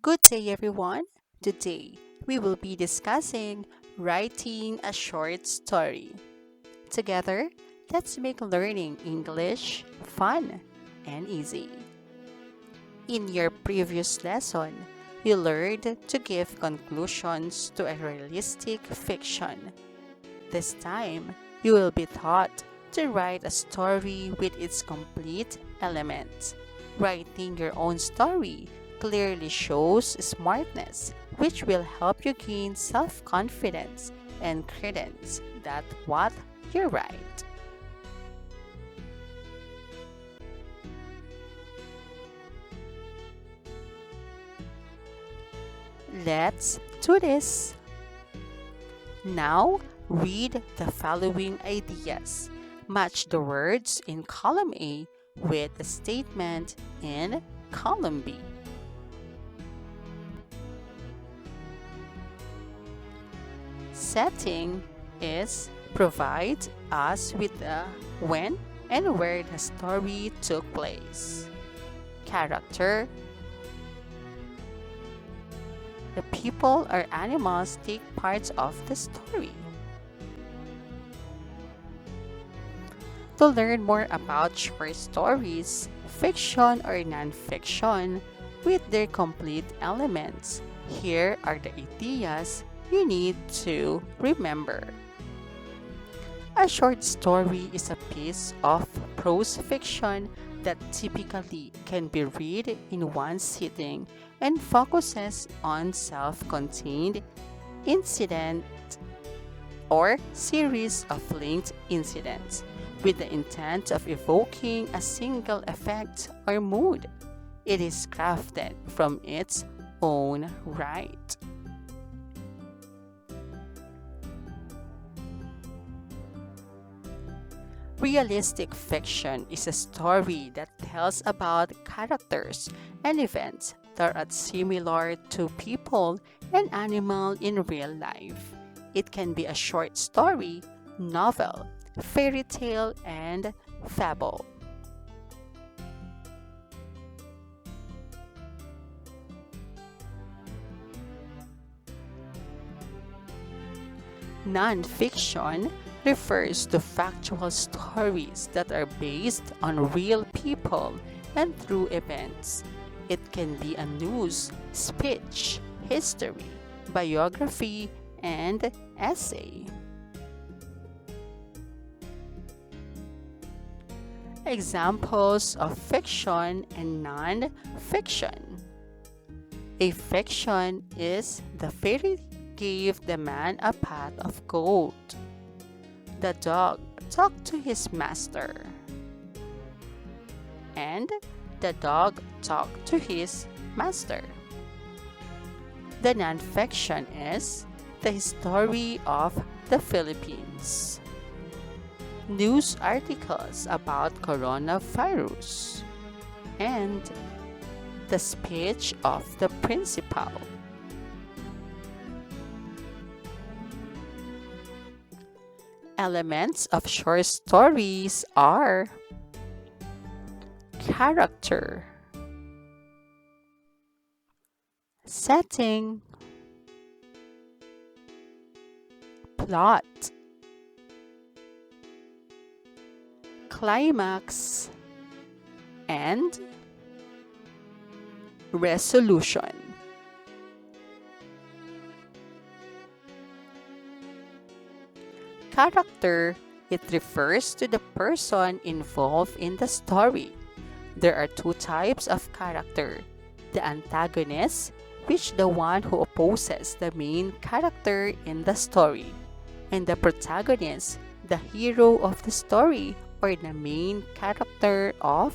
Good day, everyone. Today, we will be discussing writing a short story. Together, let's make learning English fun and easy. In your previous lesson, you learned to give conclusions to a realistic fiction. This time, you will be taught to write a story with its complete elements. Writing your own story clearly shows smartness, which will help you gain self-confidence and credence that what you write. Let's do this. Now, read the following ideas. Match the words in column A with the statement in column B. Setting is provide us with the when and where the story took place. Character. The people or animals take parts of the story. To learn more about short stories, fiction or non-fiction, with their complete elements, here are the ideas you need to remember. A short story is a piece of prose fiction that typically can be read in one sitting and focuses on self-contained incident or series of linked incidents with the intent of evoking a single effect or mood. It is crafted from its own right. Realistic fiction is a story that tells about characters and events that are similar to people and animals in real life. It can be a short story, novel, fairy tale, and fable. Non-fiction refers to factual stories that are based on real people and true events. It can be a news, speech, history, biography, and essay. Examples of fiction and non-fiction. A fiction is the fairy gave the man a pot of gold. The dog talked to his master. And the dog talked to his master. The non-fiction is the history of the Philippines. News articles about coronavirus. And the speech of the principal. Elements of short stories are character, setting, plot, climax, and resolution. Character, it refers to the person involved in the story. There are two types of character. The antagonist, which the one who opposes the main character in the story, and the protagonist, the hero of the story or the main character of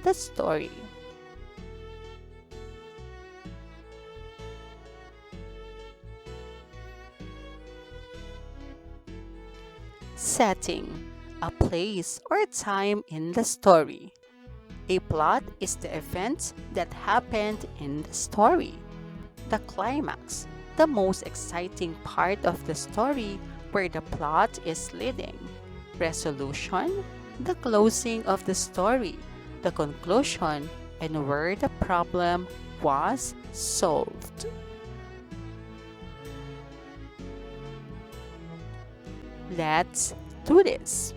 the story. Setting, a place or time in the story. A plot is the event that happened in the story. The climax, the most exciting part of the story where the plot is leading. Resolution, the closing of the story, the conclusion, and where the problem was solved. Let's do this.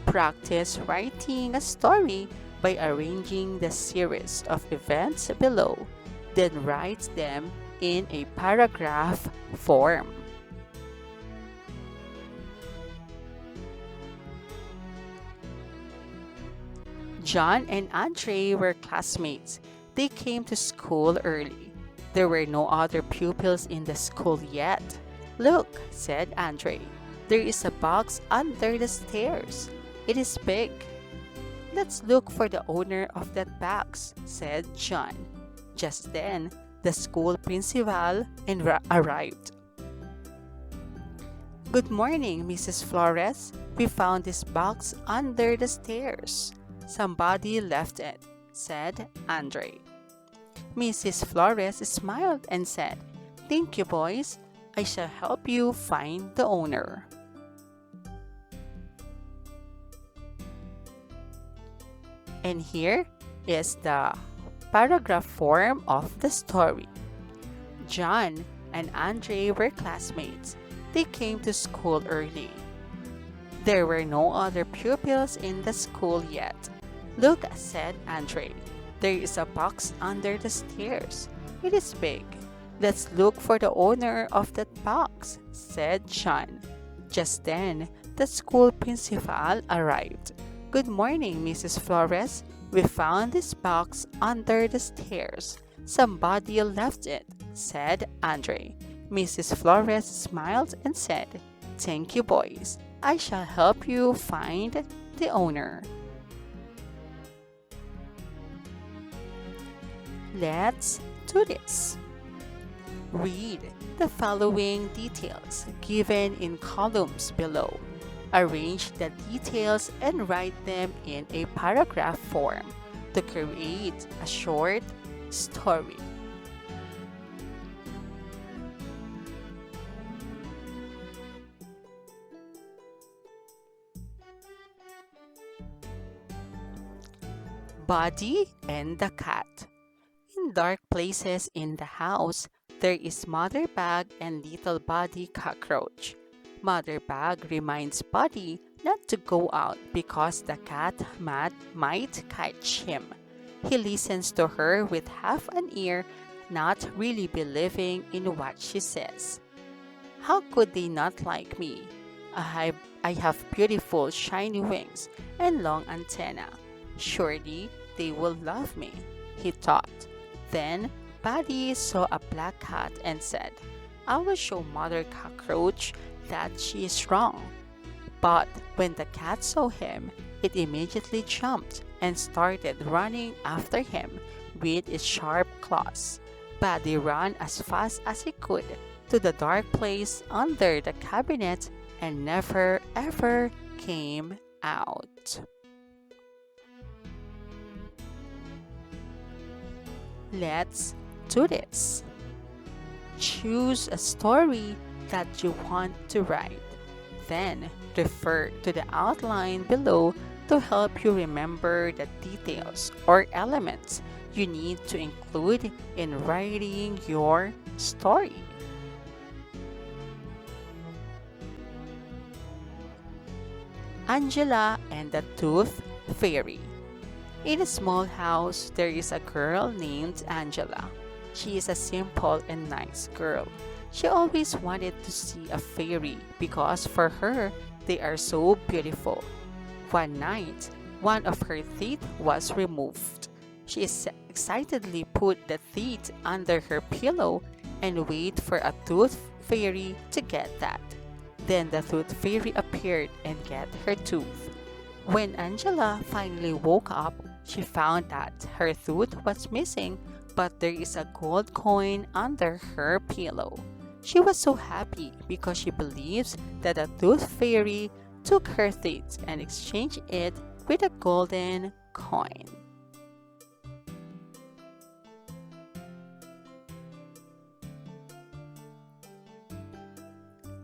Practice writing a story by arranging the series of events below, then write them in a paragraph form. John and Andre were classmates. They came to school early. There were no other pupils in the school yet. "Look," said Andre, "there is a box under the stairs. It is big." "Let's look for the owner of that box," said John. Just then, the school principal arrived. "Good morning, Mrs. Flores. We found this box under the stairs. Somebody left it," said Andre. Mrs. Flores smiled and said, "Thank you, boys. I shall help you find the owner." And here is the paragraph form of the story. John and Andre were classmates. They came to school early. There were no other pupils in the school yet. "Look," said Andre, "there is a box under the stairs. It is big. Let's look for the owner of that box," said John. Just then, the school principal arrived. "Good morning, Mrs. Flores. We found this box under the stairs. Somebody left it," said Andre. Mrs. Flores smiled and said, "Thank you, boys. I shall help you find the owner." Let's do this. Read the following details given in columns below. Arrange the details and write them in a paragraph form to create a short story. Buddy and the Cat. In dark places in the house, there is Mother Bug and little Buddy Cockroach. Mother Bug reminds Buddy not to go out because the cat might catch him. He listens to her with half an ear, not really believing in what she says. "How could they not like me? I have beautiful shiny wings and long antenna. Surely they will love me," he thought. Then Buddy saw a black cat and said, "I will show Mother Cockroach that she is wrong." But when the cat saw him, it immediately jumped and started running after him with its sharp claws. Buddy ran as fast as he could to the dark place under the cabinet and never ever came out. Let's do this. Choose a story that you want to write. Then refer to the outline below to help you remember the details or elements you need to include in writing your story. Angela and the Tooth Fairy. In a small house, there is a girl named Angela. She is a simple and nice girl. She always wanted to see a fairy because for her, they are so beautiful. One night, one of her teeth was removed. She excitedly put the teeth under her pillow and waited for a tooth fairy to get that. Then the tooth fairy appeared and got her tooth. When Angela finally woke up, she found that her tooth was missing, but there is a gold coin under her pillow. She was so happy because she believes that a tooth fairy took her teeth and exchanged it with a golden coin.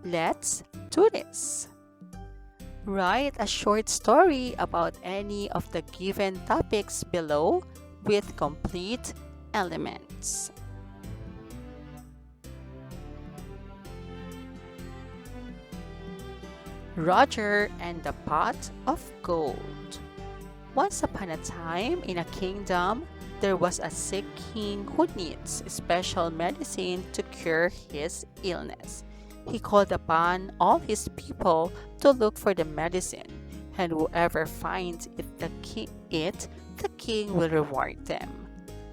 Let's do this. Write a short story about any of the given topics below with complete elements. Roger and the Pot of Gold. Once upon a time, in a kingdom, there was a sick king who needs special medicine to cure his illness. He called upon all his people to look for the medicine, and whoever finds the king will reward them.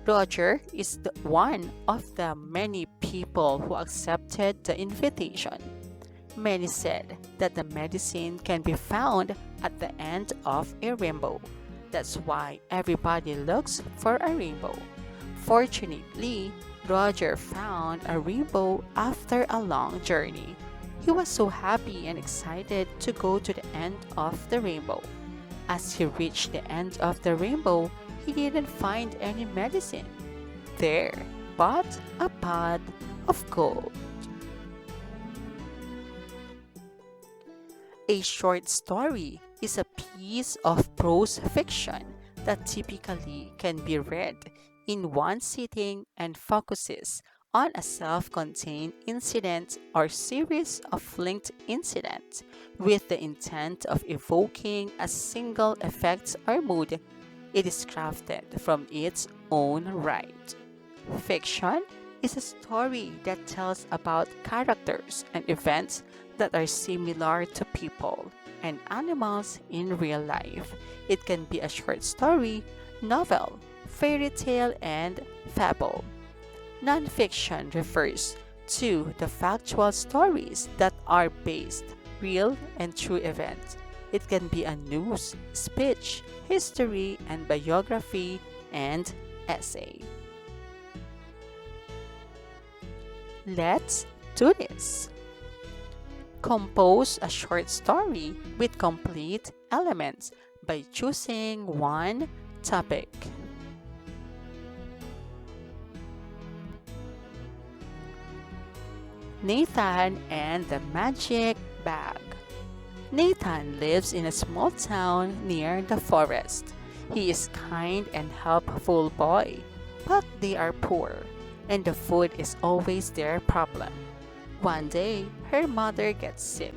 Roger is one of the many people who accepted the invitation. Many said that the medicine can be found at the end of a rainbow. That's why everybody looks for a rainbow. Fortunately, Roger found a rainbow after a long journey. He was so happy and excited to go to the end of the rainbow. As he reached the end of the rainbow, he didn't find any medicine there, but a pot of gold. A short story is a piece of prose fiction that typically can be read in one sitting and focuses on a self-contained incident or series of linked incidents with the intent of evoking a single effect or mood. It is crafted from its own right. Fiction is a story that tells about characters and events that are similar to people and animals in real life. It can be a short story, novel, fairy tale, and fable. Nonfiction refers to the factual stories that are based real and true events. It can be a news, speech, history, and biography, and essay. Let's do this. Compose a short story with complete elements by choosing one topic. Nathan and the Magic Bag. Nathan lives in a small town near the forest. He is kind and helpful boy, but they are poor, and the food is always their problem. One day, her mother gets sick.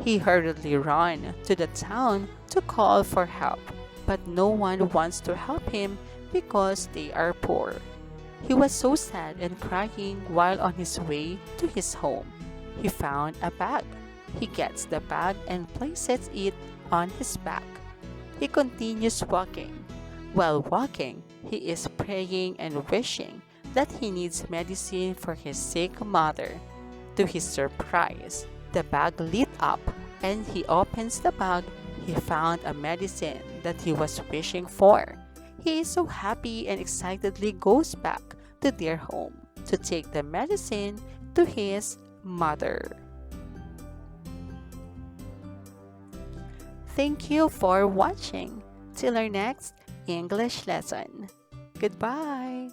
He hurriedly runs to the town to call for help, but no one wants to help him because they are poor. He was so sad and crying while on his way to his home. He found a bag. He gets the bag and places it on his back. He continues walking. While walking, he is praying and wishing that he needs medicine for his sick mother. To his surprise, the bag lit up and he opens the bag. He found a medicine that he was wishing for. He is so happy and excitedly goes back to their home to take the medicine to his mother. Thank you for watching. Till our next English lesson. Goodbye.